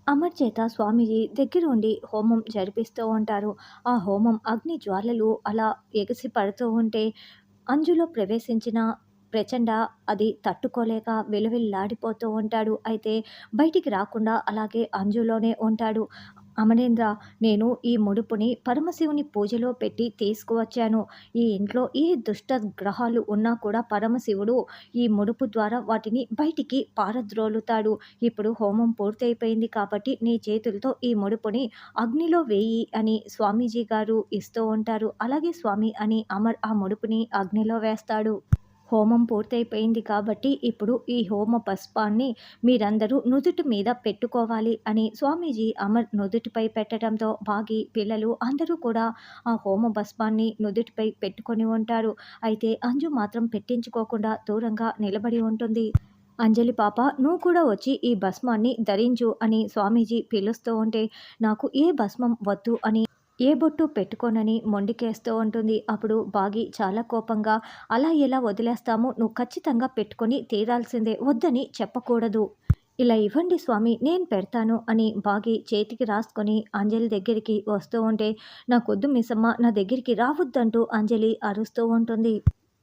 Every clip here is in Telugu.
అమర్ చేత స్వామీజీ దగ్గరుండి హోమం జరిపిస్తూ ఉంటారు. ఆ హోమం అగ్ని జ్వాలలు అలా ఎగసి పడుతూ ఉంటే అంజులో ప్రవేశించిన ప్రచండ అది తట్టుకోలేక విలవిల్లాడిపోతూ ఉంటాడు. అయితే బయటికి రాకుండా అలాగే అంజులోనే ఉంటాడు. అమరేంద్ర, నేను ఈ ముడుపుని పరమశివుని పూజలో పెట్టి తీసుకువచ్చాను. ఈ ఇంట్లో ఏ దుష్ట గ్రహాలు ఉన్నా కూడా పరమశివుడు ఈ ముడుపు ద్వారా వాటిని బయటికి పారద్రోలుతాడు. ఇప్పుడు హోమం పూర్తయిపోయింది కాబట్టి నీ చేతులతో ఈ ముడుపుని అగ్నిలో వేయి అని స్వామీజీ గారు ఇస్తూ ఉంటారు. అలాగే స్వామి అని అమర్ ఆ ముడుపుని అగ్నిలో వేస్తాడు. హోమం పూర్తయిపోయింది కాబట్టి ఇప్పుడు ఈ హోమ పస్పాన్ని మీరందరూ నుదుటి మీద పెట్టుకోవాలి అని స్వామీజీ అమర్ నుదుటిపై పెట్టడంతో బాగి పిల్లలు అందరూ కూడా ఆ హోమ భస్మాన్ని నుదుటిపై పెట్టుకొని ఉంటారు. అయితే అంజు మాత్రం పెట్టించుకోకుండా దూరంగా నిలబడి ఉంటుంది. అంజలి పాప, నువ్వు కూడా వచ్చి ఈ భస్మాన్ని ధరించు అని స్వామీజీ పిలుస్తూ ఉంటే, నాకు ఏ భస్మం వద్దు అని ఏ బొట్టు పెట్టుకోనని మొండికేస్తూ ఉంటుంది. అప్పుడు బాగి చాలా కోపంగా, అలా ఎలా వదిలేస్తాము, నువ్వు ఖచ్చితంగా పెట్టుకొని తీరాల్సిందే, వద్దని చెప్పకూడదు. ఇలా ఇవ్వండి స్వామి, నేను పెడతాను అని బాగి చేతికి రాసుకొని అంజలి దగ్గరికి వస్తూ ఉంటే, నాకొద్దు మిస్సమ్మ, నా దగ్గరికి రావద్దంటూ అంజలి అరుస్తూ ఉంటుంది.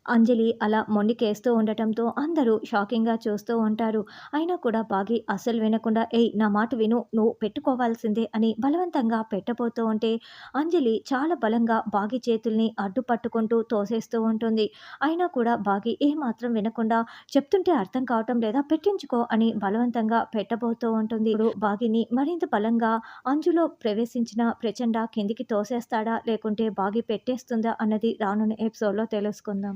అంజలి అలా మొండికేస్తూ ఉండటంతో అందరూ షాకింగ్‌గా చూస్తూ ఉంటారు. అయినా కూడా బాగి అస్సలు వినకుండా, "ఏయ్! నా మాట విను. నువ్వు పెట్టుకోవాల్సిందే" అని బలవంతంగా పెట్టబోతూ ఉంటే, అంజలి చాలా బలంగా బాగి చేతుల్ని అడ్డుపట్టుకుంటూ తోసేస్తూ ఉంటుంది. అయినా కూడా బాగి ఏమాత్రం వినకుండా, "చెప్తుంటే అర్థం కావటం లేదా? పెట్టించుకో" అని బలవంతంగా పెట్టబోతూ ఉంటుంది. ఇప్పుడు బాగిని మరింత బలంగా అంజులో ప్రవేశించిన ప్రచండ కిందికి తోసేస్తాడా? లేకుంటే బాగి పెట్టేస్తుందా? అన్నది రానున్న ఎపిసోడ్‌లో తెలుసుకుందాం.